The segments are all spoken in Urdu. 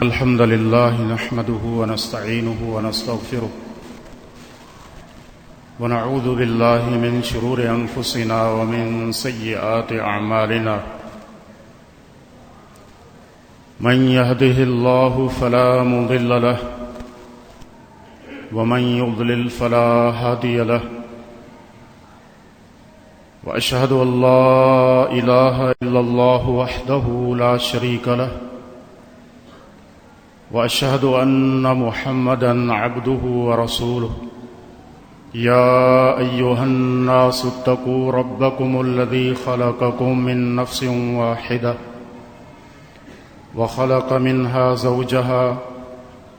الحمد لله نحمده ونستعينه ونستغفره ونعوذ بالله من شرور أنفسنا ومن سيئات أعمالنا من يهده الله فلا مضل له ومن يضلل فلا هادي له وأشهد أن لا إله إلا الله وحده لا شريك له وأشهد أن محمدًا عبده ورسوله يا أيها الناس اتقوا ربكم الذي خلقكم من نفس واحدة وخلق منها زوجها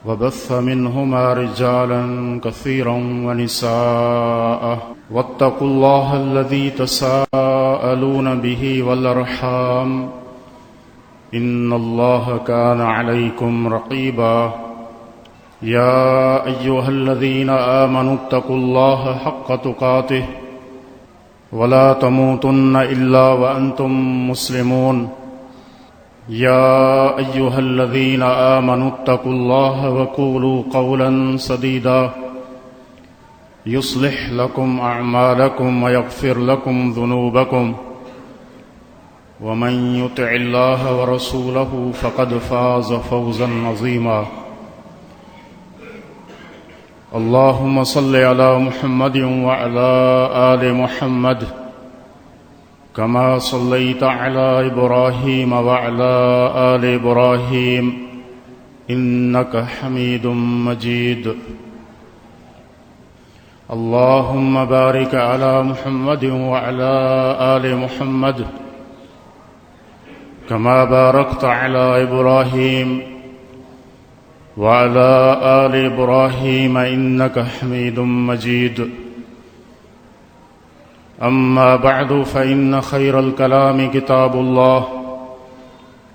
وبث منهما رجالا كثيرا ونساء واتقوا الله الذي تساءلون به والأرحام إن الله كان عليكم رقيبا يا أيها الذين آمنوا اتقوا الله حق تقاته ولا تموتن إلا وأنتم مسلمون يا أيها الذين آمنوا اتقوا الله وقولوا قولا سديدا يصلح لكم أعمالكم ويغفر لكم ذنوبكم ومن يطع الله ورسوله فقد فاز فوزا عظيما اللهم صل على محمد وعلى آل محمد كما صليت على إبراهيم وعلى آل إبراهيم إنك حميد مجيد اللهم بارك على محمد وعلى آل محمد كما باركت على إبراهيم وعلى آل إبراهيم إنك حميد مجيد أما بعد فإن خير الكلام كتاب الله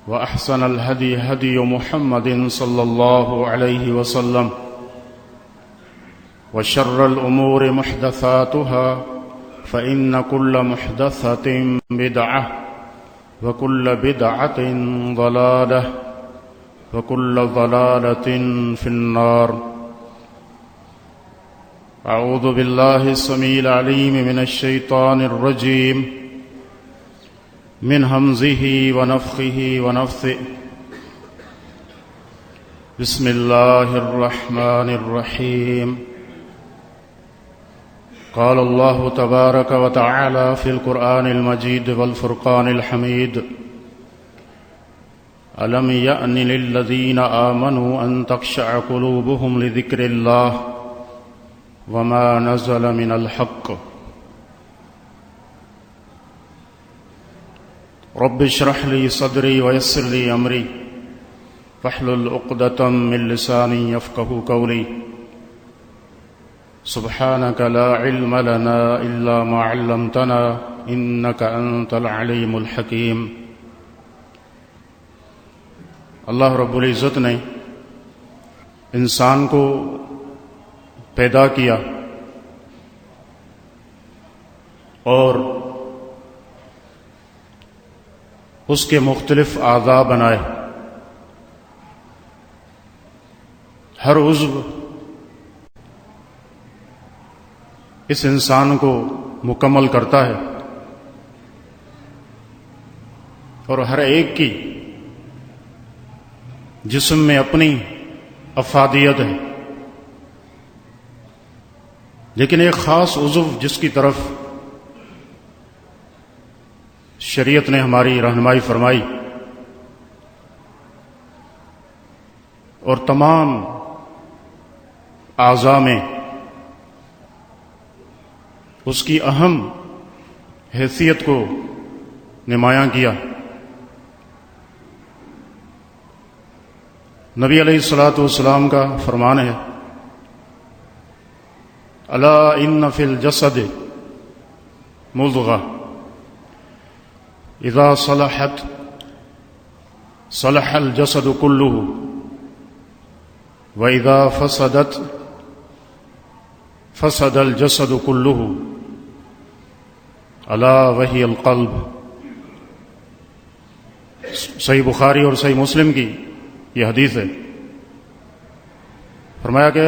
وأحسن الهدي هدي محمد صلى الله عليه وسلم وشر الأمور محدثاتها فإن كل محدثة بدعة وكل بدعة ضلالة وكل ضلالة في النار أعوذ بالله السميع العليم من الشيطان الرجيم من همزه ونفخه ونفثه بسم الله الرحمن الرحيم قال الله تبارك وتعالى في القرآن المجيد والفرقان الحميد ألم يأن للذين آمنوا أن تخشع قلوبهم لذكر الله وما نزل من الحق رب اشرح لي صدري ويسر لي أمري واحلل عقدة من لساني يفقهوا قولي سبحانك لا علم لنا إلا ما علمتنا إنك أنت العليم الحكيم اللہ رب العزت نے انسان کو پیدا کیا اور اس کے مختلف اعضاء بنائے. ہر عضو اس انسان کو مکمل کرتا ہے اور ہر ایک کی جسم میں اپنی افادیت ہے، لیکن ایک خاص عضو جس کی طرف شریعت نے ہماری رہنمائی فرمائی اور تمام اعضاء میں اس کی اہم حیثیت کو نمایاں کیا. نبی علیہ الصلاۃ والسلام کا فرمان ہے الا ان فی الجسد مضغہ اذا صلحت صلح الجسد كله واذا فسدت فسد الجسد كله الا وهي القلب. صحیح بخاری اور صحیح مسلم کی یہ حدیث ہے. فرمایا کہ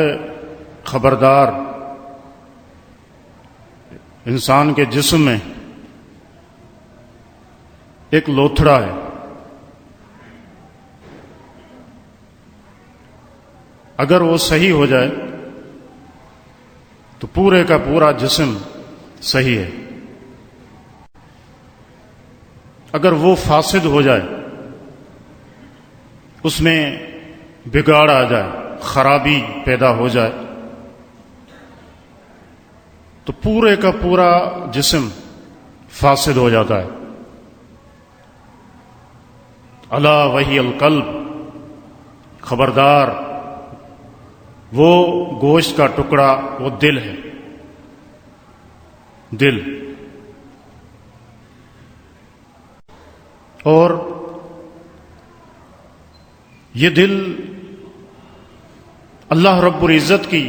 خبردار، انسان کے جسم میں ایک لوتھڑا ہے. اگر وہ صحیح ہو جائے تو پورے کا پورا جسم صحیح ہے. اگر وہ فاسد ہو جائے، اس میں بگاڑ آ جائے، خرابی پیدا ہو جائے، تو پورے کا پورا جسم فاسد ہو جاتا ہے. الا وہی القلب، خبردار، وہ گوشت کا ٹکڑا وہ دل ہے. دل. اور یہ دل اللہ رب العزت کی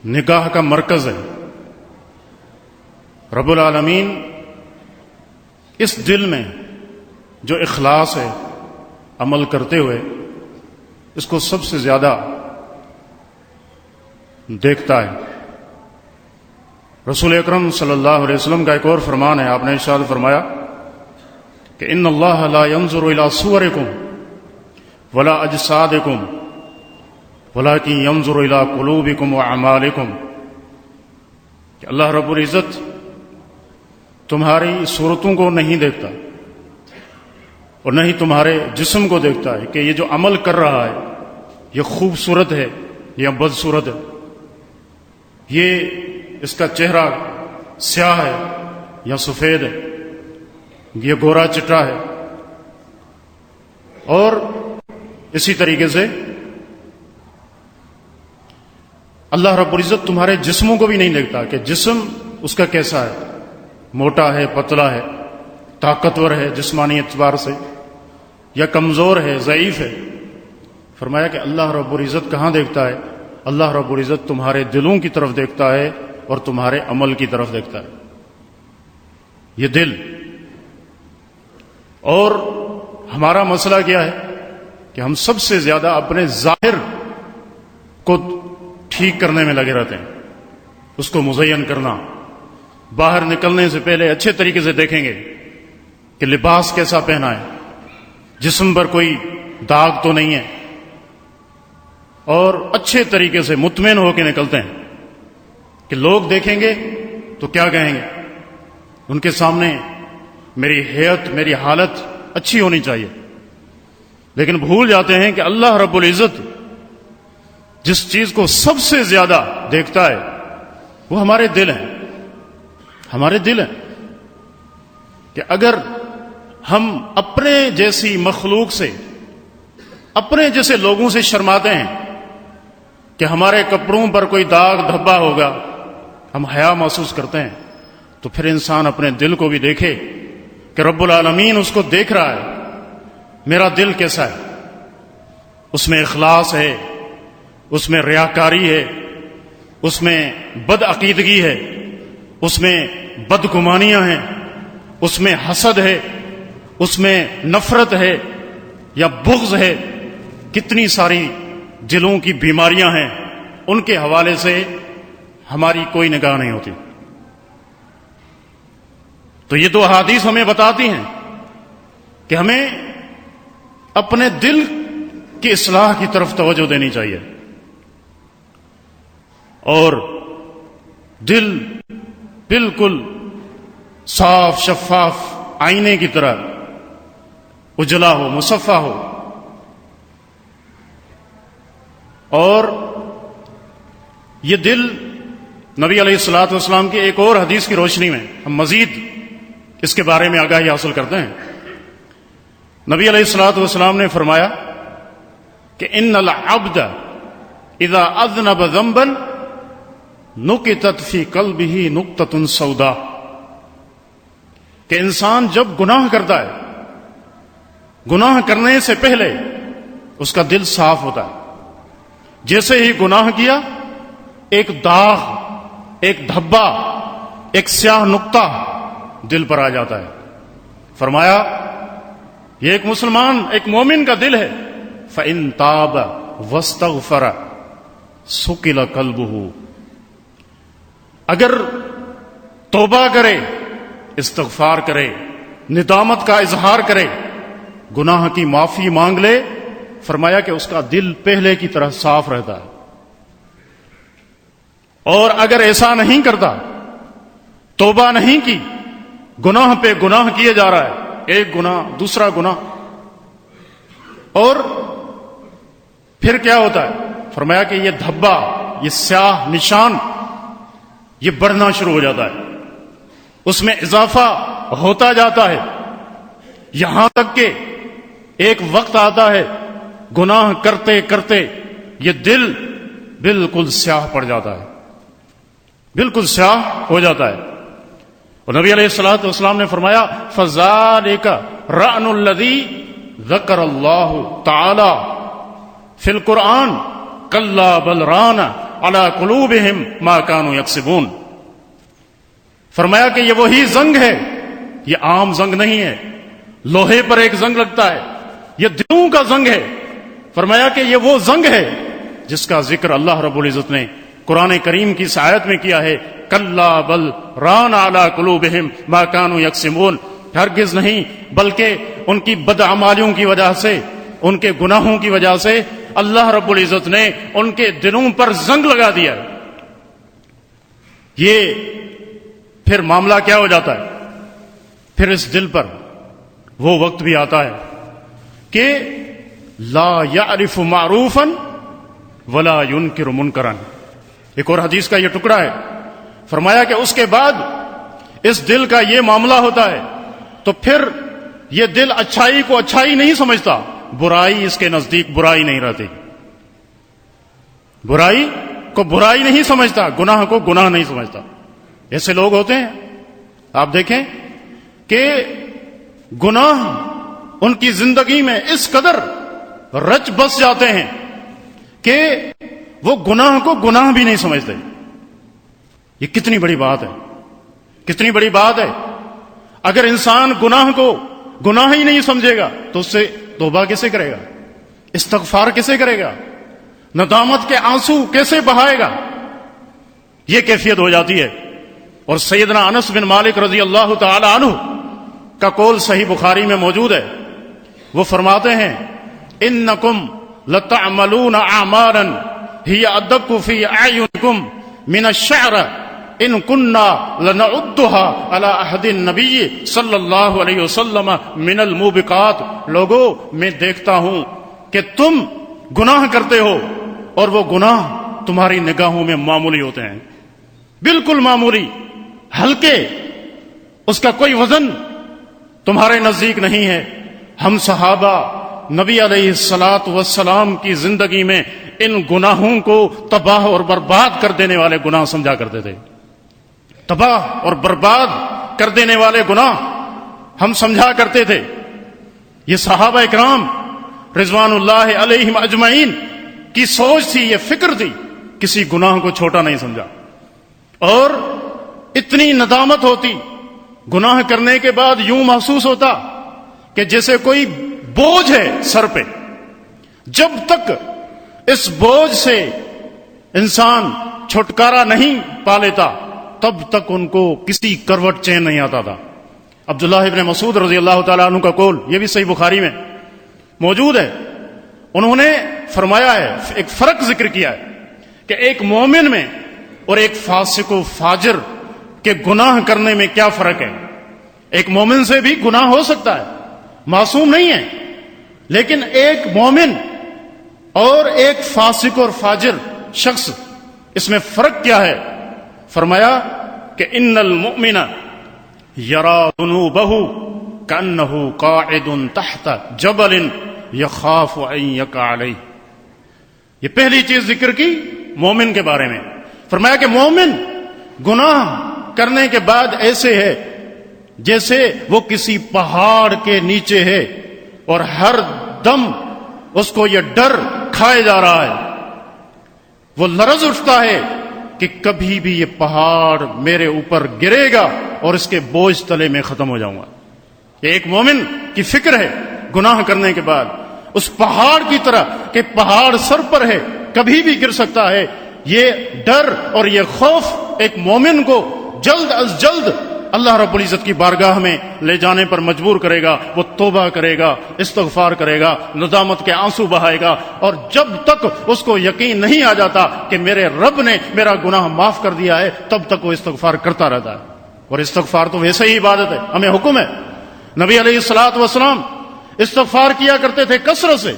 نگاہ کا مرکز ہے. رب العالمین اس دل میں جو اخلاص ہے عمل کرتے ہوئے، اس کو سب سے زیادہ دیکھتا ہے. رسول اکرم صلی اللہ علیہ وسلم کا ایک اور فرمان ہے. آپ نے ارشاد فرمایا کہ ان اللہ لا ينظر الى صورکم ولا اجسادکم ولكن ينظر الى قلوبکم واعمالکم، کہ اللہ رب العزت تمہاری صورتوں کو نہیں دیکھتا اور نہ ہی تمہارے جسم کو دیکھتا ہے کہ یہ جو عمل کر رہا ہے یہ خوبصورت ہے یا بدصورت ہے، یہ اس کا چہرہ سیاہ ہے یا سفید ہے، یہ گورا چٹا ہے. اور اسی طریقے سے اللہ رب العزت تمہارے جسموں کو بھی نہیں دیکھتا کہ جسم اس کا کیسا ہے، موٹا ہے، پتلا ہے، طاقتور ہے جسمانی اعتبار سے، یا کمزور ہے، ضعیف ہے. فرمایا کہ اللہ رب العزت کہاں دیکھتا ہے؟ اللہ رب العزت تمہارے دلوں کی طرف دیکھتا ہے اور تمہارے عمل کی طرف دیکھتا ہے. یہ دل. اور ہمارا مسئلہ کیا ہے کہ ہم سب سے زیادہ اپنے ظاہر کو ٹھیک کرنے میں لگے رہتے ہیں، اس کو مزین کرنا. باہر نکلنے سے پہلے اچھے طریقے سے دیکھیں گے کہ لباس کیسا پہنا ہے، جسم پر کوئی داغ تو نہیں ہے، اور اچھے طریقے سے مطمئن ہو کے نکلتے ہیں کہ لوگ دیکھیں گے تو کیا کہیں گے. ان کے سامنے میری حیت، میری حالت اچھی ہونی چاہیے. لیکن بھول جاتے ہیں کہ اللہ رب العزت جس چیز کو سب سے زیادہ دیکھتا ہے وہ ہمارے دل ہیں. ہمارے دل ہیں کہ اگر ہم اپنے جیسی مخلوق سے، اپنے جیسے لوگوں سے شرماتے ہیں کہ ہمارے کپڑوں پر کوئی داغ دھبا ہوگا، ہم حیا محسوس کرتے ہیں، تو پھر انسان اپنے دل کو بھی دیکھے کہ رب العالمین اس کو دیکھ رہا ہے. میرا دل کیسا ہے؟ اس میں اخلاص ہے، اس میں ریاکاری ہے، اس میں بد عقیدگی ہے، اس میں بدگمانیاں ہیں، اس میں حسد ہے، اس میں نفرت ہے یا بغض ہے. کتنی ساری دلوں کی بیماریاں ہیں، ان کے حوالے سے ہماری کوئی نگاہ نہیں ہوتی. تو یہ دو احادیث ہمیں بتاتی ہیں کہ ہمیں اپنے دل کی اصلاح کی طرف توجہ دینی چاہیے. اور دل بالکل صاف شفاف آئینے کی طرح اجلا ہو، مصفا ہو. اور یہ دل نبی علیہ الصلوۃ والسلام کی ایک اور حدیث کی روشنی میں ہم مزید اس کے بارے میں آگاہی حاصل کرتے ہیں. نبی علیہ الصلوۃ والسلام نے فرمایا کہ ان العبد اذا اذنب ذنبا نکتت فی قلبہ نقطۃ سوداء، کہ انسان جب گناہ کرتا ہے، گناہ کرنے سے پہلے اس کا دل صاف ہوتا ہے. جیسے ہی گناہ کیا، ایک داغ، ایک دھبا، ایک سیاہ نقطہ دل پر آ جاتا ہے. فرمایا یہ ایک مسلمان، ایک مومن کا دل ہے. فَإِن تَابَ وَاسْتَغْفَرَ سُقِلَ قَلْبُهُ، اگر توبہ کرے، استغفار کرے، ندامت کا اظہار کرے، گناہ کی معافی مانگ لے، فرمایا کہ اس کا دل پہلے کی طرح صاف رہتا ہے۔ اور اگر ایسا نہیں کرتا، توبہ نہیں کی، گناہ پہ گناہ کیے جا رہا ہے، ایک گناہ دوسرا گناہ، اور پھر کیا ہوتا ہے؟ فرمایا کہ یہ دھبا، یہ سیاہ نشان یہ بڑھنا شروع ہو جاتا ہے، اس میں اضافہ ہوتا جاتا ہے، یہاں تک کہ ایک وقت آتا ہے گناہ کرتے کرتے یہ دل بالکل سیاہ پڑ جاتا ہے، بالکل سیاہ ہو جاتا ہے۔ اور نبی علیہ الصلوۃ والسلام نے فرمایا فَذَلِكَ رَأْنُ الَّذِي ذَكَرَ اللَّهُ تَعَالَى فِي الْقُرْآنِ كَلَّا بَلْ رَانَ عَلَى قُلُوبِهِمْ مَا كَانُوا يَكْسِبُونَ، فرمایا کہ یہ وہی زنگ ہے، یہ عام زنگ نہیں ہے، لوہے پر ایک زنگ لگتا ہے، یہ دلوں کا زنگ ہے۔ فرمایا کہ یہ وہ زنگ ہے جس کا ذکر اللہ رب العزت نے قرآن کریم کی اس آیت میں کیا ہے، کلا بل ران علی قلوبہم ما کانوا یکسبون، ہرگز نہیں بلکہ ان کی بدعمالیوں کی وجہ سے، ان کے گناہوں کی وجہ سے اللہ رب العزت نے ان کے دلوں پر زنگ لگا دیا۔ یہ پھر معاملہ کیا ہو جاتا ہے؟ پھر اس دل پر وہ وقت بھی آتا ہے کہ لا یعرف معروفا ولا ینکر منکرا۔ ایک اور حدیث کا یہ ٹکڑا ہے، فرمایا کہ اس کے بعد اس دل کا یہ معاملہ ہوتا ہے تو پھر یہ دل اچھائی کو اچھائی نہیں سمجھتا، برائی اس کے نزدیک برائی نہیں رہتی، برائی کو برائی نہیں سمجھتا، گناہ کو گناہ نہیں سمجھتا۔ ایسے لوگ ہوتے ہیں، آپ دیکھیں کہ گناہ ان کی زندگی میں اس قدر رچ بس جاتے ہیں کہ وہ گناہ کو گناہ بھی نہیں سمجھتے۔ یہ کتنی بڑی بات ہے، کتنی بڑی بات ہے۔ اگر انسان گناہ کو گناہ ہی نہیں سمجھے گا تو اس سے توبہ کیسے کرے گا؟ استغفار کیسے کرے گا؟ ندامت کے آنسو کیسے بہائے گا؟ یہ کیفیت ہو جاتی ہے۔ اور سیدنا انس بن مالک رضی اللہ تعالی عنہ کا قول صحیح بخاری میں موجود ہے، وہ فرماتے ہیں انکم لتعملون اعمالا ہی ادق فی اعینکم من الشعر ان کننا لنعدها على عہد النبی صلی اللہ علیہ وسلم من الموبقات۔ لوگوں، میں دیکھتا ہوں کہ تم گناہ کرتے ہو اور وہ گناہ تمہاری نگاہوں میں معمولی ہوتے ہیں، بالکل معمولی، ہلکے، اس کا کوئی وزن تمہارے نزدیک نہیں ہے۔ ہم صحابہ نبی علیہ الصلاۃ والسلام کی زندگی میں ان گناہوں کو تباہ اور برباد کر دینے والے گناہ سمجھا کرتے تھے، تباہ اور برباد کر دینے والے گناہ ہم سمجھا کرتے تھے۔ یہ صحابہ اکرام رضوان اللہ علیہم اجمعین کی سوچ تھی، یہ فکر تھی، کسی گناہ کو چھوٹا نہیں سمجھا۔ اور اتنی ندامت ہوتی، گناہ کرنے کے بعد یوں محسوس ہوتا کہ جیسے کوئی بوجھ ہے سر پہ، جب تک اس بوجھ سے انسان چھٹکارا نہیں پا لیتا تب تک ان کو کسی کروٹ چین نہیں آتا تھا۔ عبداللہ ابن مسعود رضی اللہ تعالیٰ عنہ کا قول، یہ بھی صحیح بخاری میں موجود ہے، انہوں نے فرمایا ہے، ایک فرق ذکر کیا ہے کہ ایک مومن میں اور ایک فاسق و فاجر کے گناہ کرنے میں کیا فرق ہے۔ ایک مومن سے بھی گناہ ہو سکتا ہے، معصوم نہیں ہے، لیکن ایک مومن اور ایک فاسق اور فاجر شخص، اس میں فرق کیا ہے؟ فرمایا کہ ان المؤمن یرا ذنوبہ کأنہ قاعد تحت جبل یخاف ان یقع علیہ۔ یہ پہلی چیز ذکر کی مومن کے بارے میں، فرمایا کہ مومن گناہ کرنے کے بعد ایسے ہے جیسے وہ کسی پہاڑ کے نیچے ہے اور ہر دم اس کو یہ ڈر کھائے جا رہا ہے، وہ لرز اٹھتا ہے کہ کبھی بھی یہ پہاڑ میرے اوپر گرے گا اور اس کے بوجھ تلے میں ختم ہو جاؤں گا۔ یہ ایک مومن کی فکر ہے گناہ کرنے کے بعد۔ اس پہاڑ کی طرح کہ پہاڑ سر پر ہے، کبھی بھی گر سکتا ہے، یہ ڈر اور یہ خوف ایک مومن کو جلد از جلد اللہ رب العزت کی بارگاہ میں لے جانے پر مجبور کرے گا. وہ توبہ کرے گا، استغفار کرے گا، ندامت کے آنسو بہائے گا، اور جب تک اس کو یقین نہیں آ جاتا کہ میرے رب نے میرا گناہ معاف کر دیا ہے، تب تک وہ استغفار کرتا رہتا ہے. اور استغفار تو ویسے ہی عبادت ہے، ہمیں حکم ہے. نبی علیہ الصلوۃ والسلام استغفار کیا کرتے تھے کثرت سے.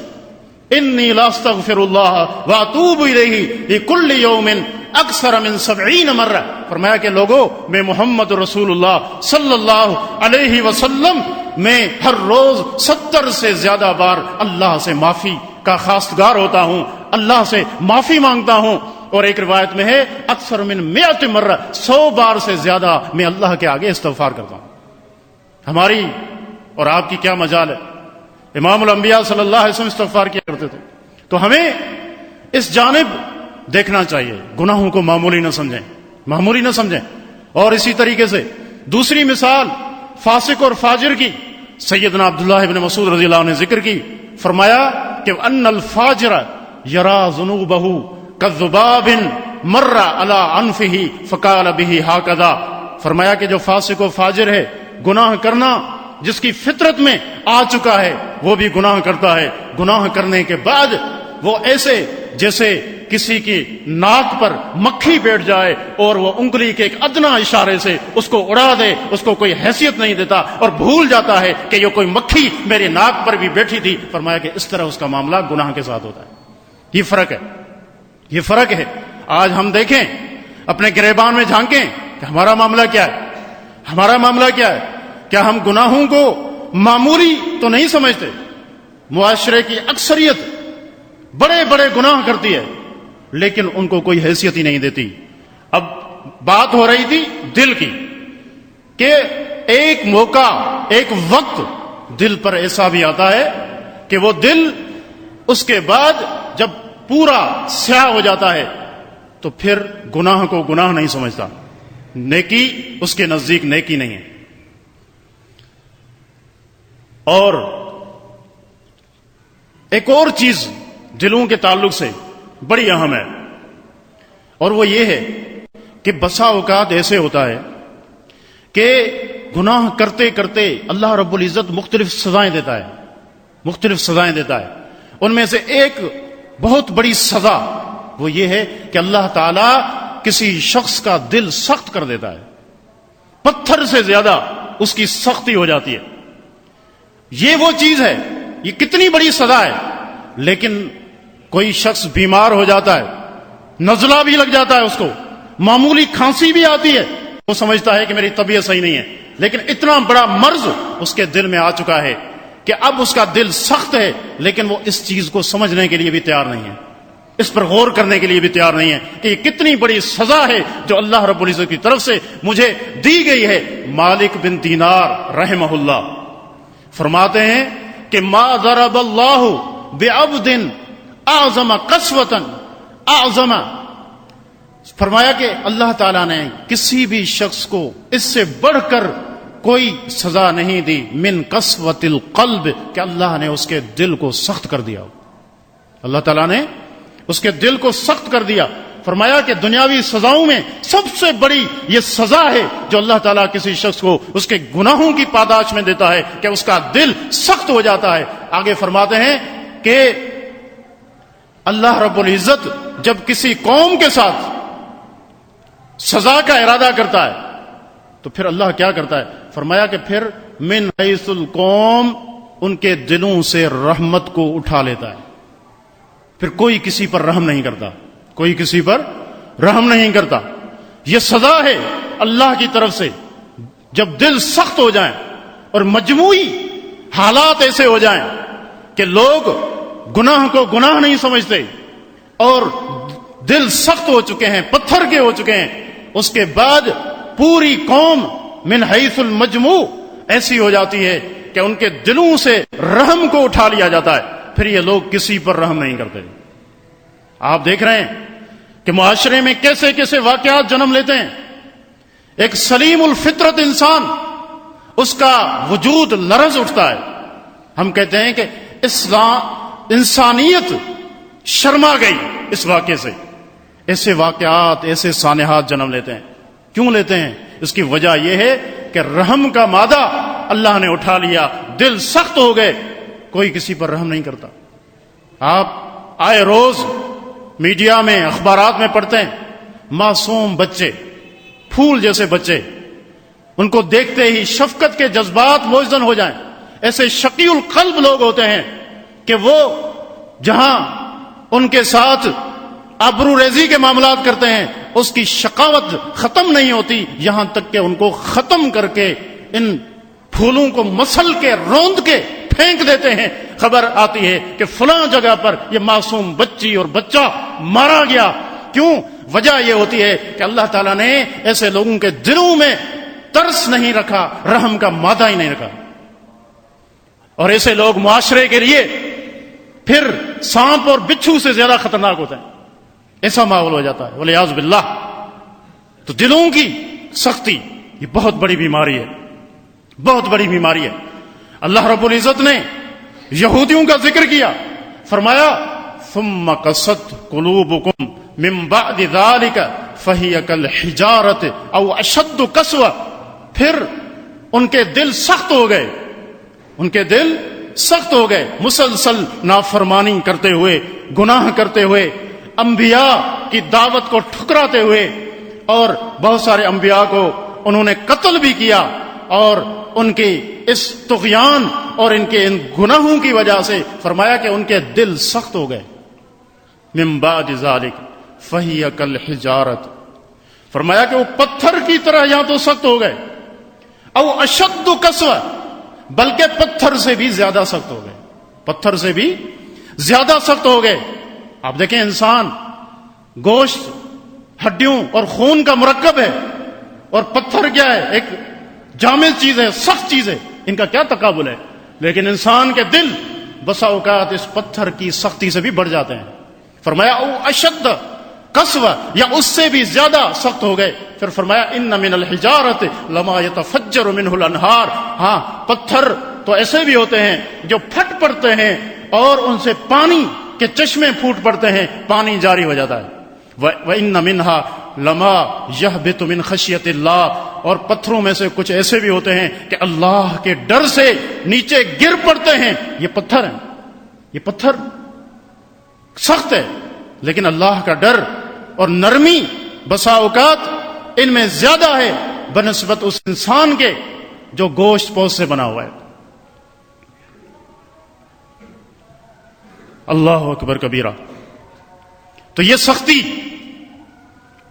انی لاستغفر اللہ واتوب الیہ لکل یوم اکثر من 70 مرہ. فرمایا کہ لوگوں، میں محمد رسول اللہ صلی اللہ علیہ وسلم میں ہر روز 70 سے زیادہ بار اللہ سے معافی کا خواستگار ہوتا ہوں، اللہ سے معافی مانگتا ہوں. اور ایک روایت میں ہے اکثر من 100 مرہ، 100 بار سے زیادہ میں اللہ کے آگے استغفار کرتا ہوں. ہماری اور آپ کی کیا مجال ہے؟ امام الانبیاء صلی اللہ علیہ وسلم استغفار کیا کرتے تھے. تو ہمیں اس جانب دیکھنا چاہیے، گناہوں کو معمولی نہ سمجھیں، معمولی نہ سمجھیں. اور اسی طریقے سے دوسری مثال فاسق اور فاجر کی سیدنا عبداللہ ابن مسعود رضی اللہ عنہ نے ذکر کی. فرمایا کہ ان الفاجر یرا ذنوبہ کذباب مر علی انفہ فقال بہ ہکذا. فرمایا کہ جو فاسق و فاجر ہے، گناہ کرنا جس کی فطرت میں آ چکا ہے، وہ بھی گناہ کرتا ہے. گناہ کرنے کے بعد وہ ایسے جیسے کسی کی ناک پر مکھی بیٹھ جائے اور وہ انگلی کے ایک ادنا اشارے سے اس کو اڑا دے، اس کو کوئی حیثیت نہیں دیتا اور بھول جاتا ہے کہ یہ کوئی مکھی میری ناک پر بھی بیٹھی تھی. فرمایا کہ اس طرح اس کا معاملہ گناہ کے ساتھ ہوتا ہے. یہ فرق ہے، یہ فرق ہے. آج ہم دیکھیں، اپنے گریبان میں جھانکیں کہ ہمارا معاملہ کیا ہے، ہمارا معاملہ کیا ہے. کیا ہم گناہوں کو معمولی تو نہیں سمجھتے؟ معاشرے کی اکثریت بڑے بڑے گناہ کرتی ہے لیکن ان کو کوئی حیثیت ہی نہیں دیتی. اب بات ہو رہی تھی دل کی کہ ایک موقع، ایک وقت دل پر ایسا بھی آتا ہے کہ وہ دل اس کے بعد جب پورا سیاہ ہو جاتا ہے تو پھر گناہ کو گناہ نہیں سمجھتا، نیکی اس کے نزدیک نیکی نہیں ہے. اور ایک اور چیز دلوں کے تعلق سے بڑی اہم ہے، اور وہ یہ ہے کہ بسا اوقات ایسے ہوتا ہے کہ گناہ کرتے کرتے اللہ رب العزت مختلف سزائیں دیتا ہے، مختلف سزائیں دیتا ہے. ان میں سے ایک بہت بڑی سزا وہ یہ ہے کہ اللہ تعالی کسی شخص کا دل سخت کر دیتا ہے، پتھر سے زیادہ اس کی سختی ہو جاتی ہے. یہ وہ چیز ہے، یہ کتنی بڑی سزا ہے. لیکن کوئی شخص بیمار ہو جاتا ہے، نزلہ بھی لگ جاتا ہے، اس کو معمولی کھانسی بھی آتی ہے، وہ سمجھتا ہے کہ میری طبیعت صحیح نہیں ہے. لیکن اتنا بڑا مرض اس کے دل میں آ چکا ہے کہ اب اس کا دل سخت ہے، لیکن وہ اس چیز کو سمجھنے کے لیے بھی تیار نہیں ہے، اس پر غور کرنے کے لیے بھی تیار نہیں ہے کہ یہ کتنی بڑی سزا ہے جو اللہ رب العزت کی طرف سے مجھے دی گئی ہے. مالک بن دینار رحمہ اللہ فرماتے ہیں کہ ما ضرب اللہ بعبد اعظم قسوة اعظم. فرمایا کہ اللہ تعالیٰ نے کسی بھی شخص کو اس سے بڑھ کر کوئی سزا نہیں دی من قسوة القلب، کہ اللہ نے اس کے دل کو سخت کر دیا. اللہ تعالیٰ نے اس کے دل کو سخت کر دیا. فرمایا کہ دنیاوی سزاؤں میں سب سے بڑی یہ سزا ہے جو اللہ تعالیٰ کسی شخص کو اس کے گناہوں کی پاداش میں دیتا ہے کہ اس کا دل سخت ہو جاتا ہے. آگے فرماتے ہیں کہ اللہ رب العزت جب کسی قوم کے ساتھ سزا کا ارادہ کرتا ہے تو پھر اللہ کیا کرتا ہے؟ فرمایا کہ پھر من حیث القوم، ان کے دلوں سے رحمت کو اٹھا لیتا ہے. پھر کوئی کسی پر رحم نہیں کرتا، کوئی کسی پر رحم نہیں کرتا. یہ سزا ہے اللہ کی طرف سے. جب دل سخت ہو جائیں اور مجموعی حالات ایسے ہو جائیں کہ لوگ گناہ کو گناہ نہیں سمجھتے اور دل سخت ہو چکے ہیں، پتھر کے ہو چکے ہیں، اس کے بعد پوری قوم من حیث المجموع ایسی ہو جاتی ہے کہ ان کے دلوں سے رحم کو اٹھا لیا جاتا ہے. پھر یہ لوگ کسی پر رحم نہیں کرتے. آپ دیکھ رہے ہیں کہ معاشرے میں کیسے کیسے واقعات جنم لیتے ہیں. ایک سلیم الفطرت انسان، اس کا وجود لرز اٹھتا ہے. ہم کہتے ہیں کہ اسلام انسانیت شرما گئی اس واقعے سے. ایسے واقعات، ایسے سانحات جنم لیتے ہیں. کیوں لیتے ہیں؟ اس کی وجہ یہ ہے کہ رحم کا مادہ اللہ نے اٹھا لیا، دل سخت ہو گئے، کوئی کسی پر رحم نہیں کرتا. آپ آئے روز میڈیا میں، اخبارات میں پڑھتے ہیں، معصوم بچے، پھول جیسے بچے، ان کو دیکھتے ہی شفقت کے جذبات موزن ہو جائیں. ایسے شقی القلب لوگ ہوتے ہیں کہ وہ جہاں ان کے ساتھ آبرو ریزی کے معاملات کرتے ہیں، اس کی شقاوت ختم نہیں ہوتی، یہاں تک کہ ان کو ختم کر کے ان پھولوں کو مسل کے روند کے پھینک دیتے ہیں. خبر آتی ہے کہ فلاں جگہ پر یہ معصوم بچی اور بچہ مارا گیا. کیوں؟ وجہ یہ ہوتی ہے کہ اللہ تعالیٰ نے ایسے لوگوں کے دلوں میں ترس نہیں رکھا، رحم کا مادہ ہی نہیں رکھا. اور ایسے لوگ معاشرے کے لیے پھر سانپ اور بچھو سے زیادہ خطرناک ہوتے ہیں. ایسا ماحول ہو جاتا ہے والعیاذ باللہ. تو دلوں کی سختی یہ بہت بڑی بیماری ہے، بہت بڑی بیماری ہے. اللہ رب العزت نے یہودیوں کا ذکر کیا، فرمایا ثم قست قلوبکم من بعد ذلك فهي كالحجارة او اشد قسوة. پھر ان کے دل سخت ہو گئے، ان کے دل سخت ہو گئے، مسلسل نافرمانی کرتے ہوئے، گناہ کرتے ہوئے، انبیاء کی دعوت کو ٹھکراتے ہوئے، اور بہت سارے انبیاء کو انہوں نے قتل بھی کیا. اور ان کی اس طغیان اور ان کے ان گناہوں کی وجہ سے فرمایا کہ ان کے دل سخت ہو گئے. من بعد ذلك فهي كالحجارة، فرمایا کہ وہ پتھر کی طرح یا تو سخت ہو گئے، او اشد قسوة، بلکہ پتھر سے بھی زیادہ سخت ہو گئے، پتھر سے بھی زیادہ سخت ہو گئے. آپ دیکھیں انسان گوشت، ہڈیوں اور خون کا مرکب ہے، اور پتھر کیا ہے؟ ایک جامد چیز ہے، سخت چیز ہے. ان کا کیا تقابل ہے؟ لیکن انسان کے دل بسا اوقات اس پتھر کی سختی سے بھی بڑھ جاتے ہیں. فرمایا او اشد قسوہ، یا اس سے بھی زیادہ سخت ہو گئے. پھر فرمایا ان من الحجارۃ لما يتفجر منه الانہار. ہاں، پتھر تو ایسے بھی ہوتے ہیں جو پھٹ پڑتے ہیں اور ان سے پانی کے چشمے پھوٹ پڑتے ہیں، پانی جاری ہو جاتا ہے. وَإِنَّ مِنْهَا لَمَا يَهْبِطُ مِنْ خَشْيَةِ اللَّهِ. اور پتھروں میں سے کچھ ایسے بھی ہوتے ہیں کہ اللہ کے ڈر سے نیچے گر پڑتے ہیں. یہ پتھر ہیں، یہ پتھر سخت ہے، لیکن اللہ کا ڈر اور نرمی بسا اوقات ان میں زیادہ ہے بنسبت اس انسان کے جو گوشت پوست سے بنا ہوا ہے. اللہ اکبر کبیرہ. تو یہ سختی،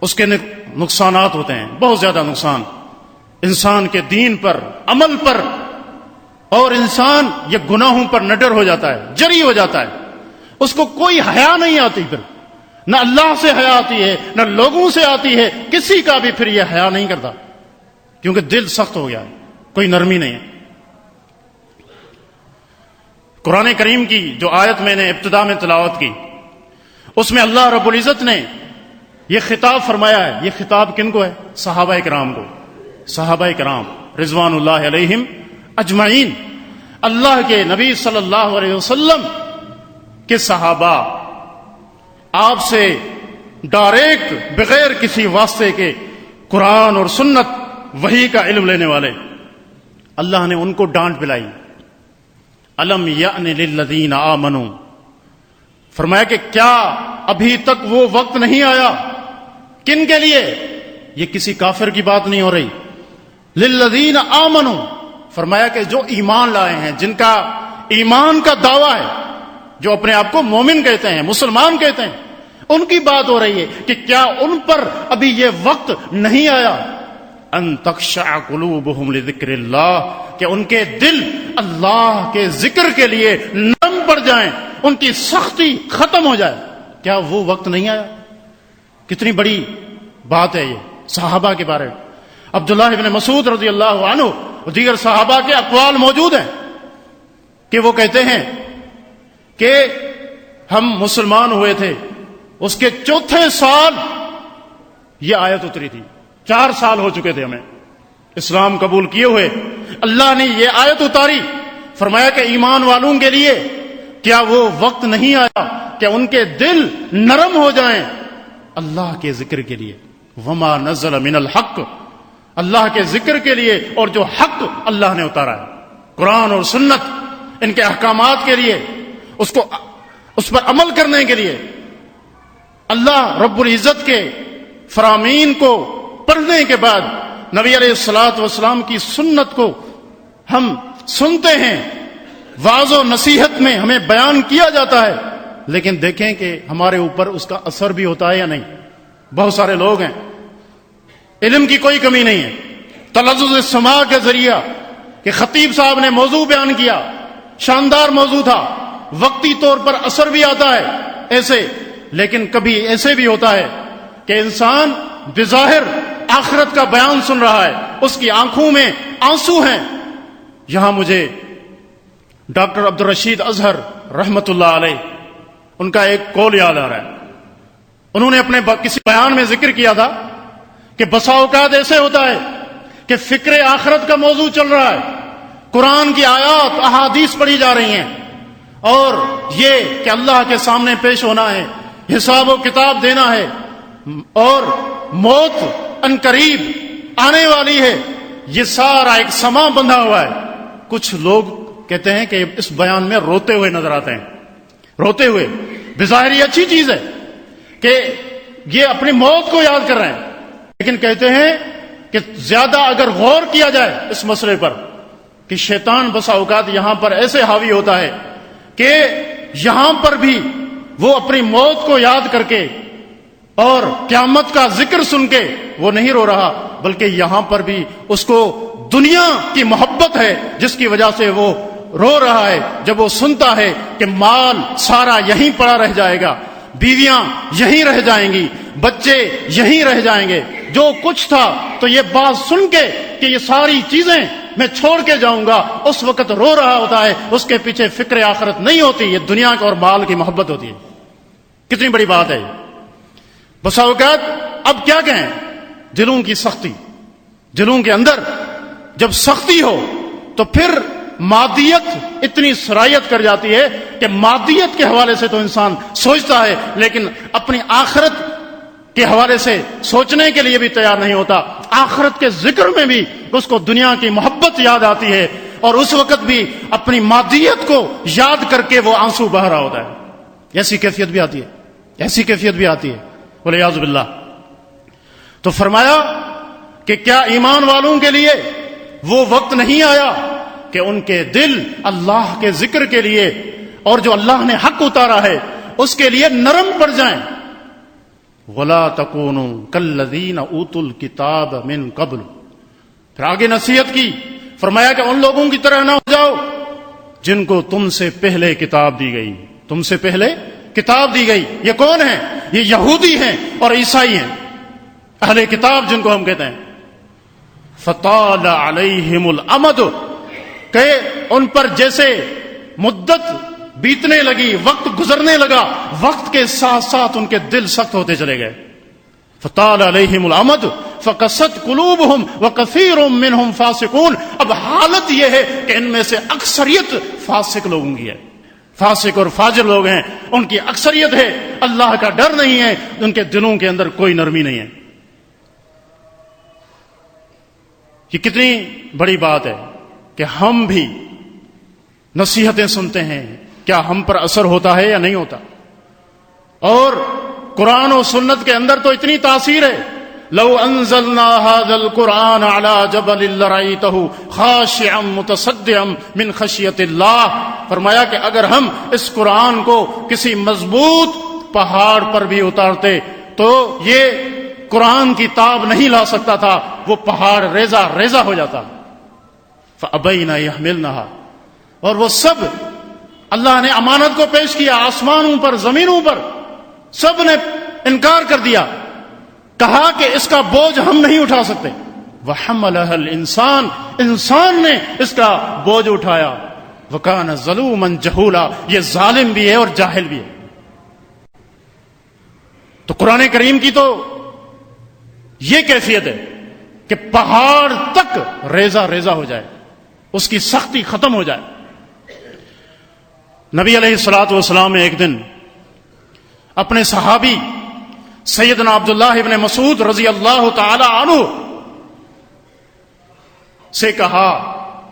اس کے نقصانات ہوتے ہیں، بہت زیادہ نقصان انسان کے دین پر، عمل پر، اور انسان یہ گناہوں پر نڈر ہو جاتا ہے، جری ہو جاتا ہے. اس کو کوئی حیا نہیں آتی، پھر نہ اللہ سے حیا آتی ہے، نہ لوگوں سے آتی ہے، کسی کا بھی پھر یہ حیا نہیں کرتا، کیونکہ دل سخت ہو گیا ہے، کوئی نرمی نہیں ہے. قرآن کریم کی جو آیت میں نے ابتدا میں تلاوت کی، اس میں اللہ رب العزت نے یہ خطاب فرمایا ہے. یہ خطاب کن کو ہے؟ صحابہ کرام کو. صحابہ کرام رضوان اللہ علیہم اجمعین، اللہ کے نبی صلی اللہ علیہ وسلم کے صحابہ، آپ سے ڈائریکٹ بغیر کسی واسطے کے قرآن اور سنت وحی کا علم لینے والے. اللہ نے ان کو ڈانٹ پلائی. الم یأن للذین آمنوا، فرمایا کہ کیا ابھی تک وہ وقت نہیں آیا؟ کن کے لیے؟ یہ کسی کافر کی بات نہیں ہو رہی. للذین آمنوا، فرمایا کہ جو ایمان لائے ہیں، جن کا ایمان کا دعویٰ ہے، جو اپنے آپ کو مومن کہتے ہیں، مسلمان کہتے ہیں، ان کی بات ہو رہی ہے کہ کیا ان پر ابھی یہ وقت نہیں آیا؟ ان تخشع قلوبہم لذکر اللہ، کہ ان کے دل اللہ کے ذکر کے لیے نرم پڑ جائیں، ان کی سختی ختم ہو جائے. کیا وہ وقت نہیں آیا؟ کتنی بڑی بات ہے یہ صحابہ کے بارے میں. عبداللہ ابن مسعود رضی اللہ عنہ اور دیگر صحابہ کے اقوال موجود ہیں کہ وہ کہتے ہیں کہ ہم مسلمان ہوئے تھے، اس کے چوتھے سال یہ آیت اتری تھی. 4 سال ہو چکے تھے ہمیں اسلام قبول کیے ہوئے. اللہ نے یہ آیت اتاری، فرمایا کہ ایمان والوں کے لیے کیا وہ وقت نہیں آیا کہ ان کے دل نرم ہو جائیں اللہ کے ذکر کے لیے؟ وما نزل من الحق، اللہ کے ذکر کے لیے، اور جو حق اللہ نے اتارا ہے قرآن اور سنت، ان کے احکامات کے لیے، اس پر عمل کرنے کے لیے اللہ رب العزت کے فرامین کو پڑھنے کے بعد نبی علیہ الصلوۃ والسلام کی سنت کو ہم سنتے ہیں، واعظ و نصیحت میں ہمیں بیان کیا جاتا ہے، لیکن دیکھیں کہ ہمارے اوپر اس کا اثر بھی ہوتا ہے یا نہیں۔ بہت سارے لوگ ہیں، علم کی کوئی کمی نہیں ہے، تلذذ السماع کے ذریعہ کہ خطیب صاحب نے موضوع بیان کیا، شاندار موضوع تھا، وقتی طور پر اثر بھی آتا ہے ایسے، لیکن کبھی ایسے بھی ہوتا ہے کہ انسان بظاہر آخرت کا بیان سن رہا ہے، اس کی آنکھوں میں آنسو ہیں۔ یہاں مجھے ڈاکٹر عبدالرشید اظہر رحمت اللہ علیہ ان کا ایک قول یاد آ رہا ہے۔ انہوں نے اپنے کسی بیان میں ذکر کیا تھا کہ بسا اوقات ایسے ہوتا ہے کہ فکر آخرت کا موضوع چل رہا ہے، قرآن کی آیات احادیث پڑھی جا رہی ہیں، اور یہ کہ اللہ کے سامنے پیش ہونا ہے، حساب و کتاب دینا ہے، اور موت عنقریب آنے والی ہے، یہ سارا ایک سما بندھا ہوا ہے۔ کچھ لوگ کہتے ہیں کہ اس بیان میں روتے ہوئے نظر آتے ہیں، روتے ہوئے، بظاہر یہ اچھی چیز ہے کہ یہ اپنی موت کو یاد کر رہے ہیں، لیکن کہتے ہیں کہ زیادہ اگر غور کیا جائے اس مسئلے پر کہ شیطان بسا اوقات یہاں پر ایسے حاوی ہوتا ہے کہ یہاں پر بھی وہ اپنی موت کو یاد کر کے اور قیامت کا ذکر سن کے وہ نہیں رو رہا، بلکہ یہاں پر بھی اس کو دنیا کی محبت ہے جس کی وجہ سے وہ رو رہا ہے، جب وہ سنتا ہے کہ مال سارا یہیں پڑا رہ جائے گا، بیویاں یہیں رہ جائیں گی، بچے یہیں رہ جائیں گے، جو کچھ تھا تو یہ بات سن کے کہ یہ ساری چیزیں میں چھوڑ کے جاؤں گا، اس وقت رو رہا ہوتا ہے، اس کے پیچھے فکر آخرت نہیں ہوتی، یہ دنیا اور مال کی محبت ہوتی ہے۔ کتنی بڑی بات ہے۔ بسا اوقات اب کیا کہیں، دلوں کی سختی، دلوں کے اندر جب سختی ہو تو پھر مادیت اتنی سرایت کر جاتی ہے کہ مادیت کے حوالے سے تو انسان سوچتا ہے، لیکن اپنی آخرت کے حوالے سے سوچنے کے لیے بھی تیار نہیں ہوتا۔ آخرت کے ذکر میں بھی اس کو دنیا کی محبت یاد آتی ہے، اور اس وقت بھی اپنی مادیت کو یاد کر کے وہ آنسو بہہ رہا ہوتا ہے۔ ایسی کیفیت بھی آتی ہے، ایسی کیفیت بھی آتی ہے، والعیاذ باللہ۔ تو فرمایا کہ کیا ایمان والوں کے لیے وہ وقت نہیں آیا کہ ان کے دل اللہ کے ذکر کے لیے اور جو اللہ نے حق اتارا ہے اس کے لیے نرم پڑ جائیں۔ وَلَا تَكُونُوا كَالَّذِينَ أُوتُوا الْكِتَابَ مِن قَبْلُ، پھر آگے نصیحت کی، فرمایا کہ ان لوگوں کی طرح نہ ہو جاؤ جن کو تم سے پہلے کتاب دی گئی، تم سے پہلے کتاب دی گئی۔ یہ کون ہیں؟ یہ یہودی ہیں اور عیسائی ہیں، اہل کتاب جن کو ہم کہتے ہیں۔ فَطَالَ عَلَيْهِمُ الْأَمَدُ، کہ ان پر جیسے مدت بیتنے لگی، وقت گزرنے لگا، وقت کے ساتھ ساتھ ان کے دل سخت ہوتے چلے گئے۔ فطال علیہم الامد فقست قلوبہم وکثیر منہم فاسقون، اب حالت یہ ہے کہ ان میں سے اکثریت فاسق لوگوں کی ہے، فاسق اور فاجر لوگ ہیں، ان کی اکثریت ہے، اللہ کا ڈر نہیں ہے، ان کے دلوں کے اندر کوئی نرمی نہیں ہے۔ یہ کتنی بڑی بات ہے کہ ہم بھی نصیحتیں سنتے ہیں، کیا ہم پر اثر ہوتا ہے یا نہیں ہوتا؟ اور قرآن و سنت کے اندر تو اتنی تاثیر ہے، لو انزلنا هذا القرآن على جبل لرأيته خاشعا متصدعا من خشیت اللہ، فرمایا کہ اگر ہم اس قرآن کو کسی مضبوط پہاڑ پر بھی اتارتے تو یہ قرآن کی تاب نہیں لا سکتا تھا، وہ پہاڑ ریزہ ریزہ ہو جاتا۔ فَأَبَيْنَ يَحْمِلْنَهَا، اور وہ سب اللہ نے امانت کو پیش کیا، آسمانوں پر، زمینوں پر، سب نے انکار کر دیا، کہا کہ اس کا بوجھ ہم نہیں اٹھا سکتے۔ وَحَمَلَهَا الْإِنسان، انسان نے اس کا بوجھ اٹھایا۔ وَكَانَ ظَلُومًا جَهُولًا، یہ ظالم بھی ہے اور جاہل بھی ہے۔ تو قرآن کریم کی تو یہ کیفیت ہے کہ پہاڑ تک ریزہ ریزہ ہو جائے، اس کی سختی ختم ہو جائے۔ نبی علیہ الصلوۃ والسلام نے ایک دن اپنے صحابی سیدنا عبداللہ ابن مسعود رضی اللہ تعالی عنہ سے کہا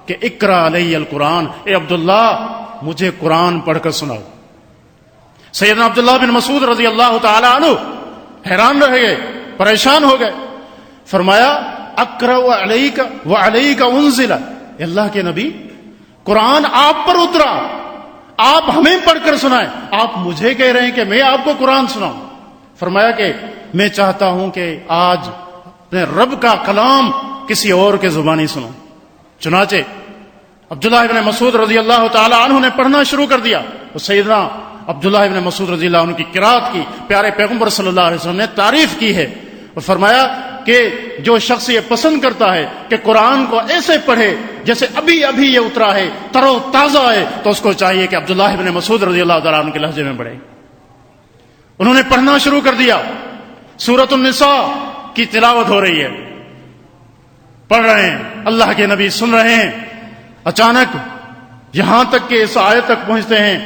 کہ اقرا علی القرآن، اے عبداللہ مجھے قرآن پڑھ کر سناؤ۔ سیدنا عبداللہ بن مسعود رضی اللہ تعالی عنہ حیران رہ گئے، پریشان ہو گئے۔ فرمایا اقرا علیک وعلیک انزل، اے اللہ کے نبی قرآن آپ پر اترا، آپ ہمیں پڑھ کر سنائیں، آپ مجھے کہہ رہے ہیں کہ میں آپ کو قرآن سناؤں۔ فرمایا کہ میں چاہتا ہوں کہ آج اپنے رب کا کلام کسی اور کے زبانی سنوں۔ چنانچہ عبداللہ ابن مسعود رضی اللہ تعالی عنہ نے پڑھنا شروع کر دیا۔ وہ سیدنا عبداللہ ابن مسعود رضی اللہ عنہ کی قرات کی پیارے پیغمبر صلی اللہ علیہ وسلم نے تعریف کی ہے اور فرمایا کہ جو شخص یہ پسند کرتا ہے کہ قرآن کو ایسے پڑھے جیسے ابھی ابھی یہ اترا ہے، تر و تازہ ہے، تو اس کو چاہیے کہ عبداللہ ابن مسعود رضی اللہ تعالیٰ عنہ کے لہجے میں پڑھے۔ انہوں نے پڑھنا شروع کر دیا، سورۃ النساء کی تلاوت ہو رہی ہے، پڑھ رہے ہیں، اللہ کے نبی سن رہے ہیں۔ اچانک یہاں تک کہ اس آیت تک پہنچتے ہیں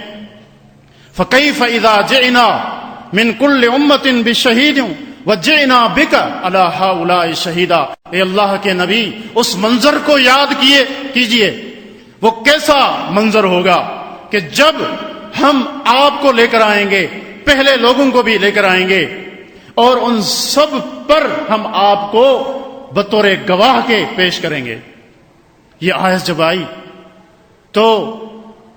فَكَيْفَ إِذَا جِئْنَا مِنْ كُلِّ أُمَّةٍ بِشَهِيدٍ وَجِئْنَا بِكَ عَلَى هَؤُلَاءِ شَهِيدًا۔ اے اللہ کے نبی اس منظر کو یاد کیجئے، وہ کیسا منظر ہوگا کہ جب ہم آپ کو لے کر آئیں گے، پہلے لوگوں کو بھی لے کر آئیں گے، اور ان سب پر ہم آپ کو بطور گواہ کے پیش کریں گے۔ یہ آیت جب آئی تو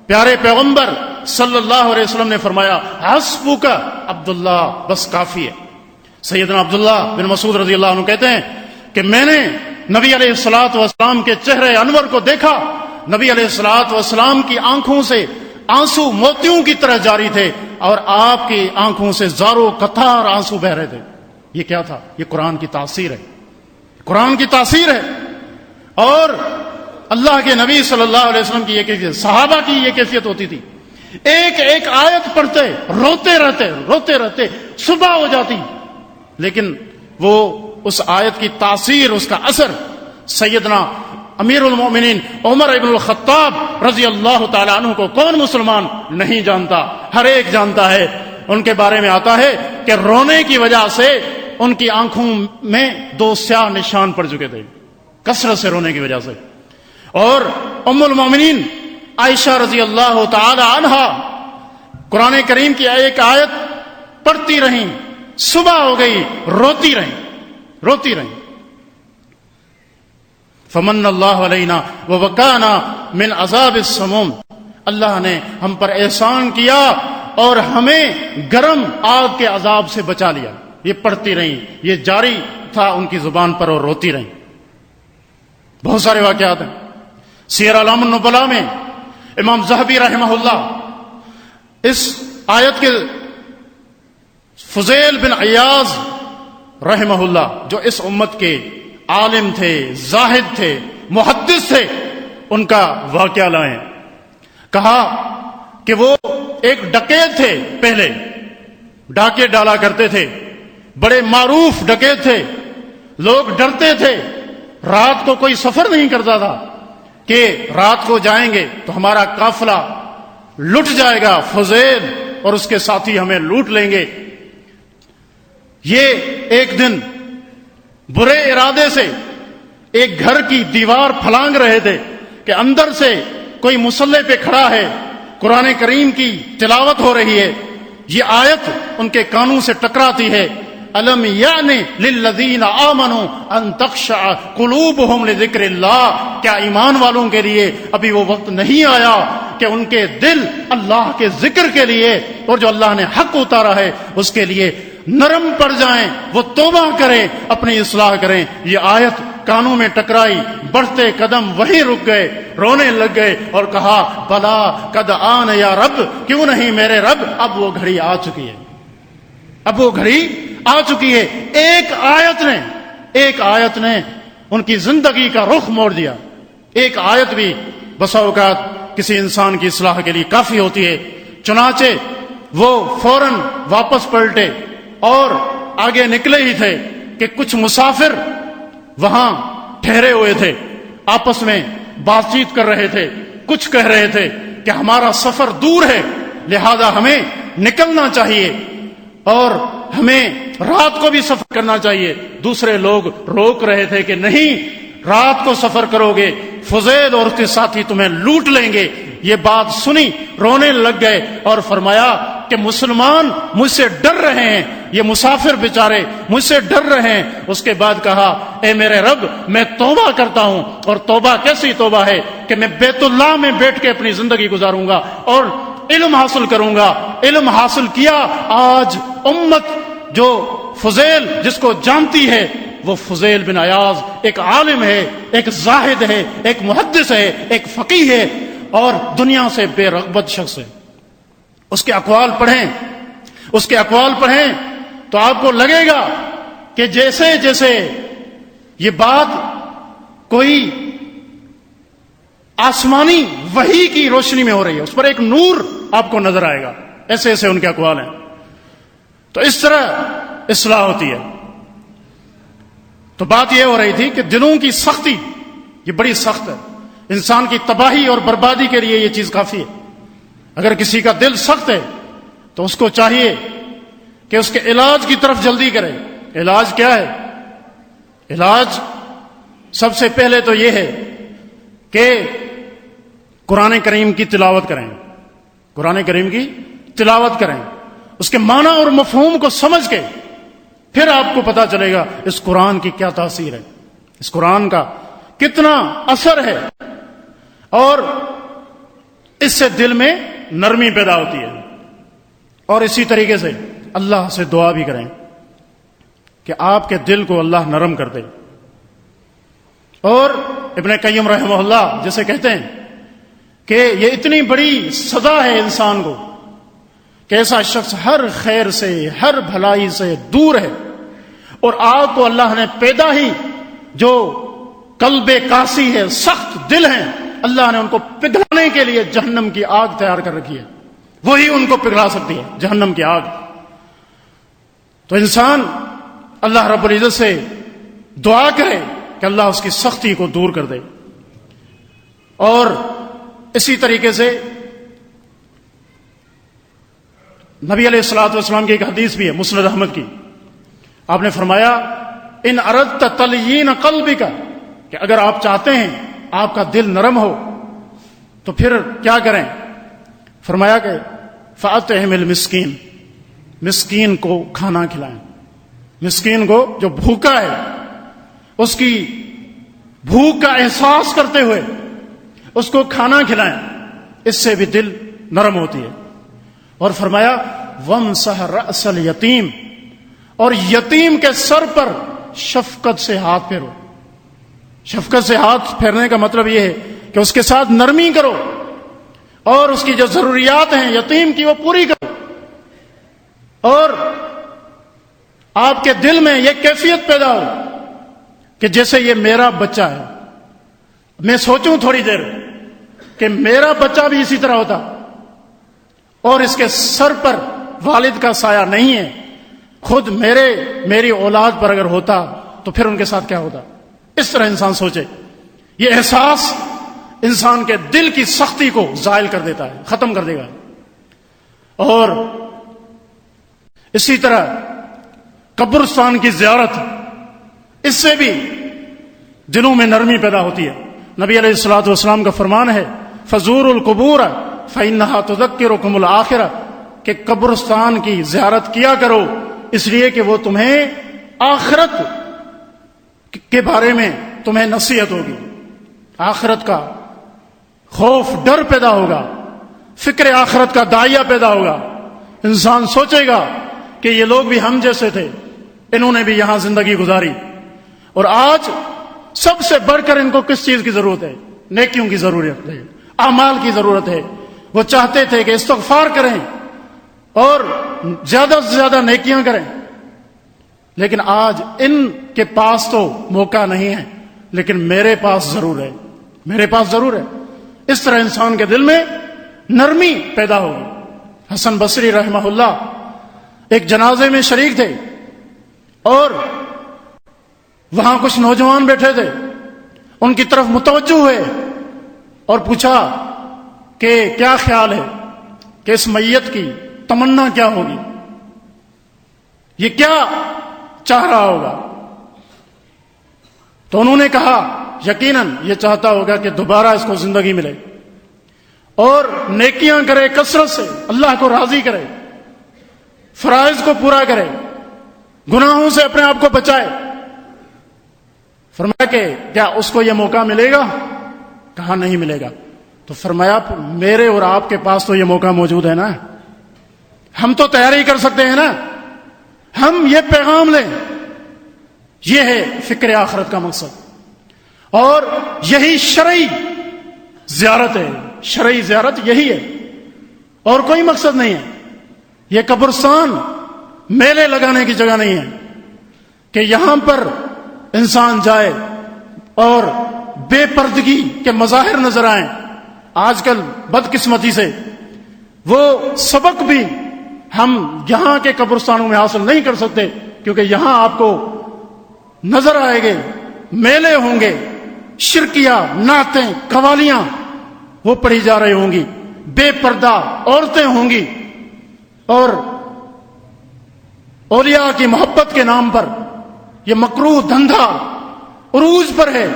پیارے پیغمبر صلی اللہ علیہ وسلم نے فرمایا حسبک عبداللہ، بس کافی ہے۔ سیدنا عبداللہ بن مسعود رضی اللہ عنہ کہتے ہیں کہ میں نے نبی علیہ الصلوۃ والسلام کے چہرے انور کو دیکھا، نبی علیہ الصلوۃ والسلام کی آنکھوں سے آنسو موتیوں کی طرح جاری تھے اور آپ کی آنکھوں سے زاروں قطار آنسو بہ رہے تھے۔ یہ کیا تھا؟ یہ قرآن کی تاثیر ہے، قرآن کی تاثیر ہے۔ اور اللہ کے نبی صلی اللہ علیہ وسلم کی یہ کیفیت، صحابہ کی یہ کیفیت ہوتی تھی، ایک ایک آیت پڑھتے روتے رہتے صبح ہو جاتی، لیکن وہ اس آیت کی تاثیر، اس کا اثر سیدنا امیر المومنین عمر ابن الخطاب رضی اللہ تعالیٰ عنہ کو کون مسلمان نہیں جانتا؟ ہر ایک جانتا ہے۔ ان کے بارے میں آتا ہے کہ رونے کی وجہ سے ان کی آنکھوں میں 2 سیاہ نشان پڑ چکے تھے، کثرت سے رونے کی وجہ سے۔ اور ام المومنین عائشہ رضی اللہ تعالی عنہا قرآن کریم کی ایک آیت پڑھتی رہیں، صبح ہو گئی، روتی رہیں۔ فمن اللہ علینا ووقانا من عذاب السموم، اللہ نے ہم پر احسان کیا اور ہمیں گرم آگ کے عذاب سے بچا لیا۔ یہ پڑھتی رہیں، یہ جاری تھا ان کی زبان پر، اور روتی رہیں۔ بہت سارے واقعات ہیں۔ سیر اعلام النبلاء میں امام ذہبی رحمہ اللہ اس آیت کے فضیل بن عیاض رحمہ اللہ جو اس امت کے عالم تھے، زاہد تھے، محدث تھے، ان کا واقعہ لائیں۔ کہا کہ وہ ایک ڈکیت تھے، پہلے ڈاکے ڈالا کرتے تھے، بڑے معروف ڈکیت تھے، لوگ ڈرتے تھے، رات کو کوئی سفر نہیں کرتا تھا کہ رات کو جائیں گے تو ہمارا قافلہ لٹ جائے گا، فضیل اور اس کے ساتھی ہمیں لوٹ لیں گے۔ یہ ایک دن برے ارادے سے ایک گھر کی دیوار پھلانگ رہے تھے کہ اندر سے کوئی مصلی پہ کھڑا ہے، قرآن کریم کی تلاوت ہو رہی ہے، یہ آیت ان کے کانوں سے ٹکراتی ہے، الم یعنی للذین آمنوا ان تخشع قلوبہم لذکر اللہ، کیا ایمان والوں کے لیے ابھی وہ وقت نہیں آیا کہ ان کے دل اللہ کے ذکر کے لیے اور جو اللہ نے حق اتارا ہے اس کے لیے نرم پڑ جائیں، وہ توبہ کریں، اپنی اصلاح کریں۔ یہ آیت کانوں میں ٹکرائی، بڑھتے قدم وہیں رک گئے، رونے لگ گئے اور کہا بلا قد آن یا رب، کیوں نہیں میرے رب، اب وہ گھڑی آ چکی ہے، اب وہ گھڑی آ چکی ہے۔ ایک آیت نے ان کی زندگی کا رخ موڑ دیا۔ ایک آیت بھی بسا اوقات کسی انسان کی اصلاح کے لیے کافی ہوتی ہے۔ چنانچہ وہ فوراً واپس پلٹے اور آگے نکلے ہی تھے کہ کچھ مسافر وہاں ٹھہرے ہوئے تھے، آپس میں بات چیت کر رہے تھے، کچھ کہہ رہے تھے۔ کہ ہمارا سفر دور ہے، لہذا ہمیں نکلنا چاہیے اور ہمیں رات کو بھی سفر کرنا چاہیے۔ دوسرے لوگ روک رہے تھے کہ نہیں، رات کو سفر کرو گے فضیل اور اس کے ساتھی تمہیں لوٹ لیں گے۔ یہ بات سنی، رونے لگ گئے اور فرمایا کہ مسلمان مجھ سے ڈر رہے ہیں، یہ مسافر بیچارے مجھ سے ڈر رہے ہیں۔ اس کے بعد کہا، اے میرے رب، میں توبہ کرتا ہوں، اور توبہ کیسی توبہ ہے کہ میں بیت اللہ میں بیٹھ کے اپنی زندگی گزاروں گا اور علم حاصل کروں گا۔ علم حاصل کیا۔ آج امت جو فضیل جس کو جانتی ہے، وہ فضیل بن عیاض ایک عالم ہے، ایک زاہد ہے، ایک محدث ہے، ایک فقیہ ہے اور دنیا سے بے رغبت شخص ہے۔ اس کے اقوال پڑھیں تو آپ کو لگے گا کہ جیسے جیسے یہ بات کوئی آسمانی وحی کی روشنی میں ہو رہی ہے، اس پر ایک نور آپ کو نظر آئے گا، ایسے ایسے ان کے اقوال ہیں۔ تو اس طرح اصلاح ہوتی ہے۔ تو بات یہ ہو رہی تھی کہ دلوں کی سختی یہ بڑی سخت ہے، انسان کی تباہی اور بربادی کے لیے یہ چیز کافی ہے۔ اگر کسی کا دل سخت ہے تو اس کو چاہیے کہ اس کے علاج کی طرف جلدی کرے۔ علاج کیا ہے؟ علاج سب سے پہلے تو یہ ہے کہ قرآن کریم کی تلاوت کریں، قرآن کریم کی تلاوت کریں، اس کے معنی اور مفہوم کو سمجھ کے پھر آپ کو پتا چلے گا اس قرآن کی کیا تاثیر ہے، اس قرآن کا کتنا اثر ہے، اور اس سے دل میں نرمی پیدا ہوتی ہے۔ اور اسی طریقے سے اللہ سے دعا بھی کریں کہ آپ کے دل کو اللہ نرم کر دے۔ اور ابن قیم رحمہ اللہ جسے کہتے ہیں کہ یہ اتنی بڑی سزا ہے انسان کو کہ ایسا شخص ہر خیر سے، ہر بھلائی سے دور ہے، اور آگ کو اللہ نے پیدا ہی جو قلب قاسی ہے، سخت دل ہیں، اللہ نے ان کو پگھلانے کے لیے جہنم کی آگ تیار کر رکھی ہے، وہی ان کو پگھلا سکتی ہے، جہنم کی آگ۔ تو انسان اللہ رب العزت سے دعا کرے کہ اللہ اس کی سختی کو دور کر دے۔ اور اسی طریقے سے نبی علیہ الصلوۃ والسلام کی ایک حدیث بھی ہے مسند احمد کی، آپ نے فرمایا ان اردت تلین قلبک، کہ اگر آپ چاہتے ہیں آپ کا دل نرم ہو تو پھر کیا کریں؟ فرمایا کہ فاطعم المسکین، مسکین کو کھانا کھلائیں، مسکین کو جو بھوکا ہے اس کی بھوک کا احساس کرتے ہوئے اس کو کھانا کھلائیں، اس سے بھی دل نرم ہوتی ہے۔ اور فرمایا وامسح رأس الیتیم، اور یتیم کے سر پر شفقت سے ہاتھ پھیرو۔ شفقت سے ہاتھ پھیرنے کا مطلب یہ ہے کہ اس کے ساتھ نرمی کرو اور اس کی جو ضروریات ہیں یتیم کی وہ پوری کرو، اور آپ کے دل میں یہ کیفیت پیدا ہو کہ جیسے یہ میرا بچہ ہے۔ میں سوچوں تھوڑی دیر کہ میرا بچہ بھی اسی طرح ہوتا اور اس کے سر پر والد کا سایہ نہیں ہے، خود میری اولاد پر اگر ہوتا تو پھر ان کے ساتھ کیا ہوتا۔ اس طرح انسان سوچے، یہ احساس انسان کے دل کی سختی کو زائل کر دیتا ہے، ختم کر دے گا۔ اور اسی طرح قبرستان کی زیارت، اس سے بھی دلوں میں نرمی پیدا ہوتی ہے۔ نبی علیہ الصلوۃ والسلام کا فرمان ہے فزوروا القبور فإنها تذکرکم الآخرہ، کہ قبرستان کی زیارت کیا کرو اس لیے کہ وہ تمہیں آخرت کے بارے میں تمہیں نصیحت ہوگی، آخرت کا خوف ڈر پیدا ہوگا، فکر آخرت کا داعیہ پیدا ہوگا۔ انسان سوچے گا کہ یہ لوگ بھی ہم جیسے تھے، انہوں نے بھی یہاں زندگی گزاری، اور آج سب سے بڑھ کر ان کو کس چیز کی ضرورت ہے؟ نیکیوں کی ضرورت ہے، اعمال کی ضرورت ہے۔ وہ چاہتے تھے کہ استغفار کریں اور زیادہ سے زیادہ نیکیاں کریں، لیکن آج ان کے پاس تو موقع نہیں ہے، لیکن میرے پاس ضرور ہے، میرے پاس ضرور ہے۔ اس طرح انسان کے دل میں نرمی پیدا ہوگی۔ حسن بصری رحمہ اللہ ایک جنازے میں شریک تھے اور وہاں کچھ نوجوان بیٹھے تھے، ان کی طرف متوجہ ہوئے اور پوچھا کہ کیا خیال ہے کہ اس میت کی تمنا کیا ہوگی، یہ کیا چاہ رہا ہوگا؟ تو انہوں نے کہا یقیناً یہ چاہتا ہوگا کہ دوبارہ اس کو زندگی ملے اور نیکیاں کرے کثرت سے، اللہ کو راضی کرے، فرائض کو پورا کرے، گناہوں سے اپنے آپ کو بچائے۔ فرمایا کہ کیا اس کو یہ موقع ملے گا؟ کہا نہیں ملے گا۔ تو فرمایا میرے اور آپ کے پاس تو یہ موقع موجود ہے نا، ہم تو تیاری کر سکتے ہیں نا، ہم یہ پیغام لیں۔ یہ ہے فکر آخرت کا مقصد، اور یہی شرعی زیارت ہے، شرعی زیارت یہی ہے، اور کوئی مقصد نہیں ہے۔ یہ قبرستان میلے لگانے کی جگہ نہیں ہے کہ یہاں پر انسان جائے اور بے پردگی کے مظاہر نظر آئیں۔ آج کل بدقسمتی سے وہ سبق بھی ہم یہاں کے قبرستانوں میں حاصل نہیں کر سکتے، کیونکہ یہاں آپ کو نظر آئے گے میلے ہوں گے، شرکیہ نعتیں قوالیاں وہ پڑھی جا رہی ہوں گی، بے پردہ عورتیں ہوں گی، اور اولیاء کی محبت کے نام پر یہ مکروہ دھندا عروج پر ہے۔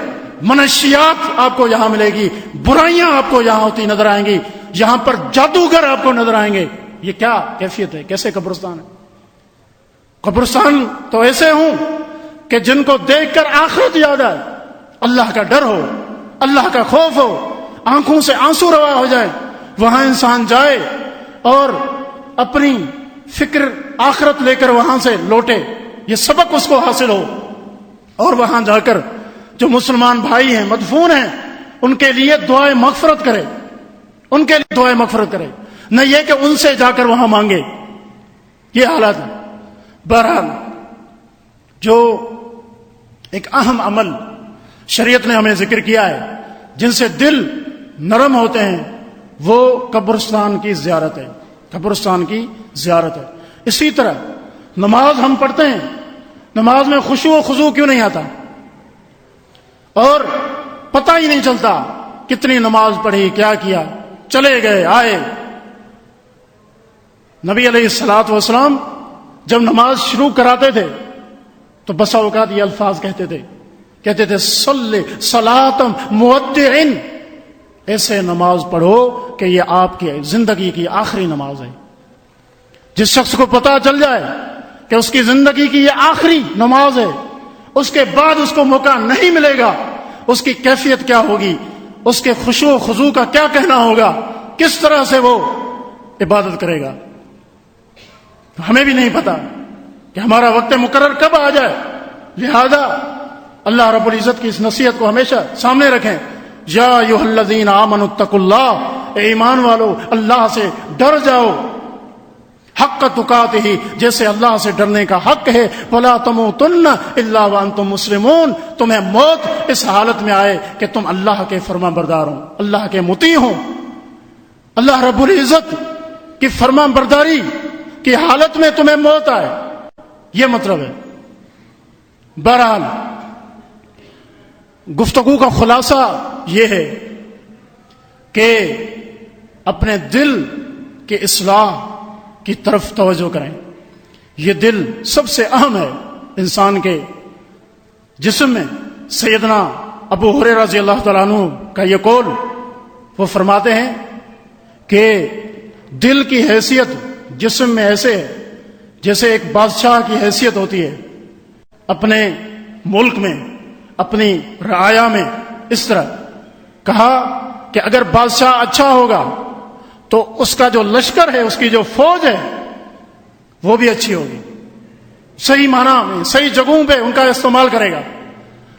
منشیات آپ کو یہاں ملے گی، برائیاں آپ کو یہاں ہوتی نظر آئیں گی، یہاں پر جادوگر آپ کو نظر آئیں گے۔ یہ کیا کیفیت ہے؟ کیسے قبرستان ہے؟ قبرستان تو ایسے ہوں کہ جن کو دیکھ کر آخرت یاد آئے، اللہ کا ڈر ہو، اللہ کا خوف ہو، آنکھوں سے آنسو روا ہو جائے، وہاں انسان جائے اور اپنی فکر آخرت لے کر وہاں سے لوٹے، یہ سبق اس کو حاصل ہو، اور وہاں جا کر جو مسلمان بھائی ہیں مدفون ہیں ان کے لیے دعائے مغفرت کرے، ان کے لیے دعائے مغفرت کرے، نہ یہ کہ ان سے جا کر وہاں مانگے۔ یہ حالات ہے۔ بہرحال جو ایک اہم عمل شریعت نے ہمیں ذکر کیا ہے جن سے دل نرم ہوتے ہیں، وہ قبرستان کی زیارت ہے، قبرستان کی زیارت ہے۔ اسی طرح نماز ہم پڑھتے ہیں، نماز میں خشوع و خضوع کیوں نہیں آتا؟ اور پتہ ہی نہیں چلتا کتنی نماز پڑھی، کیا کیا، چلے گئے آئے۔ نبی علیہ الصلوۃ والسلام جب نماز شروع کراتے تھے تو بسا اوقات یہ الفاظ کہتے تھے صلی صلاۃ مودع، ایسے نماز پڑھو کہ یہ آپ کی زندگی کی آخری نماز ہے۔ جس شخص کو پتہ چل جائے کہ اس کی زندگی کی یہ آخری نماز ہے، اس کے بعد اس کو موقع نہیں ملے گا، اس کی کیفیت کیا ہوگی، اس کے خشوع و خضوع کا کیا کہنا ہوگا، کس طرح سے وہ عبادت کرے گا۔ ہمیں بھی نہیں پتا کہ ہمارا وقت مقرر کب آ جائے، لہذا اللہ رب العزت کی اس نصیحت کو ہمیشہ سامنے رکھیں۔ یا ایھا الذین آمنوا اتقوا اللہ، اے ایمان والو اللہ سے ڈر جاؤ، حق تقاتہ، جیسے اللہ سے ڈرنے کا حق ہے، ولا تموتن الا وانتم مسلمون، تمہیں موت اس حالت میں آئے کہ تم اللہ کے فرما بردار ہوں، اللہ کے مطیع ہوں۔ اللہ رب العزت کی فرما برداری کی حالت میں تمہیں موت آئے، یہ مطلب ہے۔ بہرحال گفتگو کا خلاصہ یہ ہے کہ اپنے دل کی اصلاح کی طرف توجہ کریں۔ یہ دل سب سے اہم ہے انسان کے جسم میں۔ سیدنا ابو ہریرہ رضی اللہ تعالیٰ عنہ کا یہ قول، وہ فرماتے ہیں کہ دل کی حیثیت جسم میں ایسے ہے جیسے ایک بادشاہ کی حیثیت ہوتی ہے اپنے ملک میں، اپنی رعایا میں۔ اس طرح کہا کہ اگر بادشاہ اچھا ہوگا تو اس کا جو لشکر ہے، اس کی جو فوج ہے، وہ بھی اچھی ہوگی، صحیح معنی میں صحیح جگہوں پہ ان کا استعمال کرے گا۔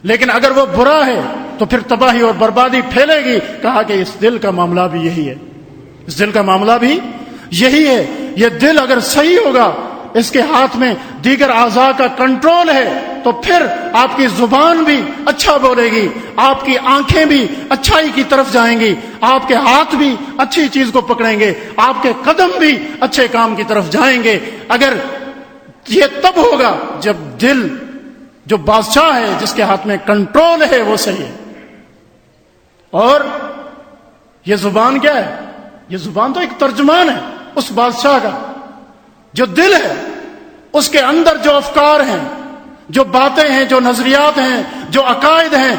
لیکن اگر وہ برا ہے تو پھر تباہی اور بربادی پھیلے گی۔ کہا کہ اس دل کا معاملہ بھی یہی ہے، اس دل کا معاملہ بھی یہی ہے۔ یہ دل اگر صحیح ہوگا، اس کے ہاتھ میں دیگر اعضاء کا کنٹرول ہے، تو پھر آپ کی زبان بھی اچھا بولے گی، آپ کی آنکھیں بھی اچھائی کی طرف جائیں گی، آپ کے ہاتھ بھی اچھی چیز کو پکڑیں گے، آپ کے قدم بھی اچھے کام کی طرف جائیں گے۔ اگر یہ تب ہوگا جب دل جو بادشاہ ہے، جس کے ہاتھ میں کنٹرول ہے، وہ صحیح ہے۔ اور یہ زبان کیا ہے؟ یہ زبان تو ایک ترجمان ہے اس بادشاہ کا. جو دل ہے اس کے اندر جو افکار ہیں، جو باتیں ہیں، جو نظریات ہیں، جو عقائد ہیں،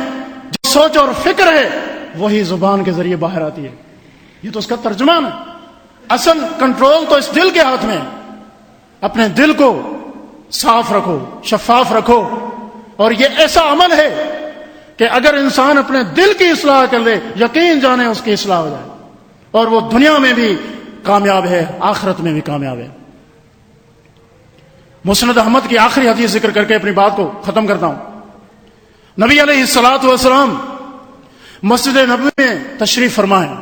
جو سوچ اور فکر ہے، وہی زبان کے ذریعے باہر آتی ہے. یہ تو اس کا ترجمان ہے. اصل کنٹرول تو اس دل کے ہاتھ میں ہے. اپنے دل کو صاف رکھو، شفاف رکھو. اور یہ ایسا عمل ہے کہ اگر انسان اپنے دل کی اصلاح کر لے، یقین جانے اس کی اصلاح ہو جائے، اور وہ دنیا میں بھی کامیاب ہے، آخرت میں بھی کامیاب ہے. مسند احمد کی آخری حدیث ذکر کر کے اپنی بات کو ختم کرتا ہوں. نبی علیہ الصلوۃ والسلام مسجد نبوی میں تشریف فرما ہے.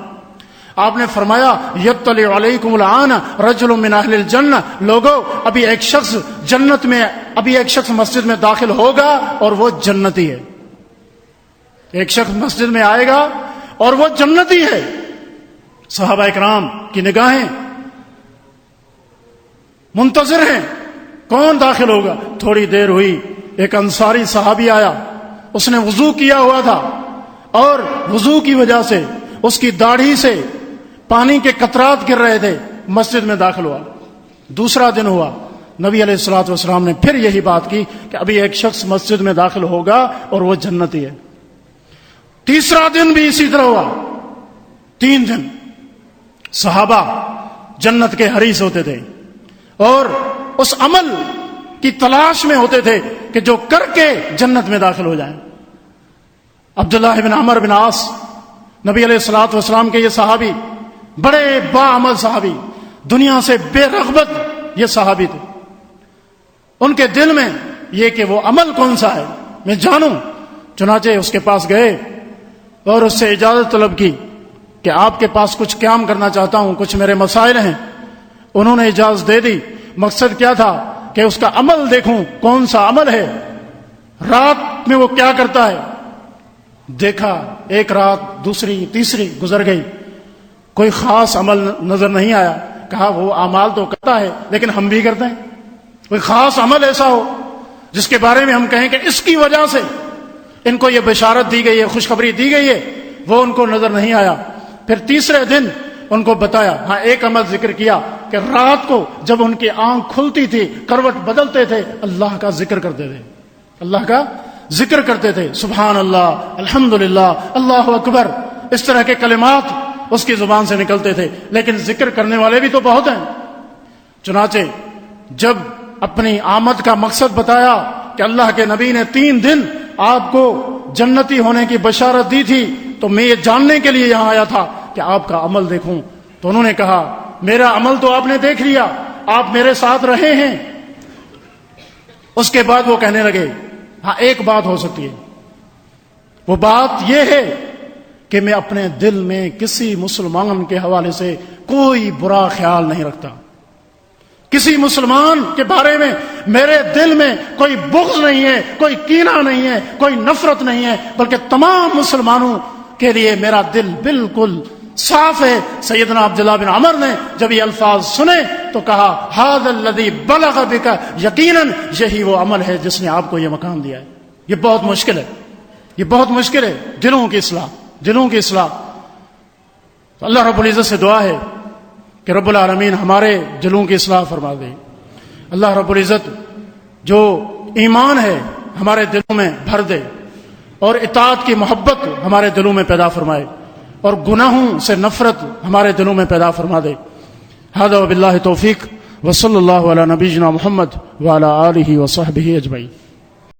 آپ نے فرمایا یطلع علیکم الآن رجل من اہل الجنہ، لوگوں ابھی ایک شخص جنت میں، ابھی ایک شخص مسجد میں داخل ہوگا اور وہ جنتی ہے. ایک شخص مسجد میں آئے گا اور وہ جنتی ہے. صحابہ اکرام کی نگاہیں منتظر ہیں کون داخل ہوگا. تھوڑی دیر ہوئی، ایک انصاری صحابی آیا. اس نے وضو کیا ہوا تھا اور وضو کی وجہ سے اس کی داڑھی سے پانی کے قطرات گر رہے تھے. مسجد میں داخل ہوا. دوسرا دن ہوا، نبی علیہ الصلوۃ والسلام نے پھر یہی بات کی کہ ابھی ایک شخص مسجد میں داخل ہوگا اور وہ جنتی ہے. تیسرا دن بھی اسی طرح ہوا. 3 دن صحابہ جنت کے حریص ہوتے تھے اور اس عمل کی تلاش میں ہوتے تھے کہ جو کر کے جنت میں داخل ہو جائیں. عبداللہ بن عمر بن عاص، نبی علیہ الصلوۃ والسلام کے یہ صحابی، بڑے باعمل صحابی، دنیا سے بے رغبت یہ صحابی تھے. ان کے دل میں یہ کہ وہ عمل کون سا ہے میں جانوں. چنانچہ اس کے پاس گئے اور اس سے اجازت طلب کی کہ آپ کے پاس کچھ قیام کرنا چاہتا ہوں، کچھ میرے مسائل ہیں. انہوں نے اجازت دے دی. مقصد کیا تھا کہ اس کا عمل دیکھوں کون سا عمل ہے، رات میں وہ کیا کرتا ہے. دیکھا، ایک رات، دوسری، تیسری گزر گئی، کوئی خاص عمل نظر نہیں آیا. کہا وہ اعمال تو کرتا ہے لیکن ہم بھی کرتے ہیں. کوئی خاص عمل ایسا ہو جس کے بارے میں ہم کہیں کہ اس کی وجہ سے ان کو یہ بشارت دی گئی ہے، خوشخبری دی گئی ہے، وہ ان کو نظر نہیں آیا. پھر تیسرے دن ان کو بتایا. ہاں، ایک عمل ذکر کیا کہ رات کو جب ان کی آنکھ کھلتی تھی، کروٹ بدلتے تھے، اللہ کا ذکر کرتے تھے، اللہ کا ذکر کرتے تھے. سبحان اللہ، الحمدللہ، اللہ اکبر، اس طرح کے کلمات اس کی زبان سے نکلتے تھے. لیکن ذکر کرنے والے بھی تو بہت ہیں. چنانچہ جب اپنی آمد کا مقصد بتایا کہ اللہ کے نبی نے 3 دن آپ کو جنتی ہونے کی بشارت دی تھی، تو میں یہ جاننے کے لیے یہاں آیا تھا کہ آپ کا عمل دیکھوں. تو انہوں نے کہا میرا عمل تو آپ نے دیکھ لیا، آپ میرے ساتھ رہے ہیں. اس کے بعد وہ کہنے لگے ہاں ایک بات ہو سکتی ہے، وہ بات یہ ہے کہ میں اپنے دل میں کسی مسلمان کے حوالے سے کوئی برا خیال نہیں رکھتا. کسی مسلمان کے بارے میں میرے دل میں کوئی بغض نہیں ہے، کوئی کینہ نہیں ہے، کوئی نفرت نہیں ہے، بلکہ تمام مسلمانوں کے لیے میرا دل بالکل صاف ہے. سیدنا عبداللہ بن عمر نے جب یہ الفاظ سنے تو کہا ھذا الذی بلغ بک، یقیناً یہی وہ عمل ہے جس نے آپ کو یہ مقام دیا ہے. یہ بہت مشکل ہے، یہ بہت مشکل ہے، دلوں کی اصلاح، دلوں کی اصلاح. تو اللہ رب العزت سے دعا ہے کہ رب العالمین ہمارے دلوں کی اصلاح فرما دے. اللہ رب العزت جو ایمان ہے ہمارے دلوں میں بھر دے اور اطاعت کی محبت ہمارے دلوں میں پیدا فرمائے اور گناہوں سے نفرت ہمارے دلوں میں پیدا فرما دے. ھذا وباللہ توفیق، وصلی اللہ علی نبینا محمد وعلی آلہ وصحبہ اجمعین.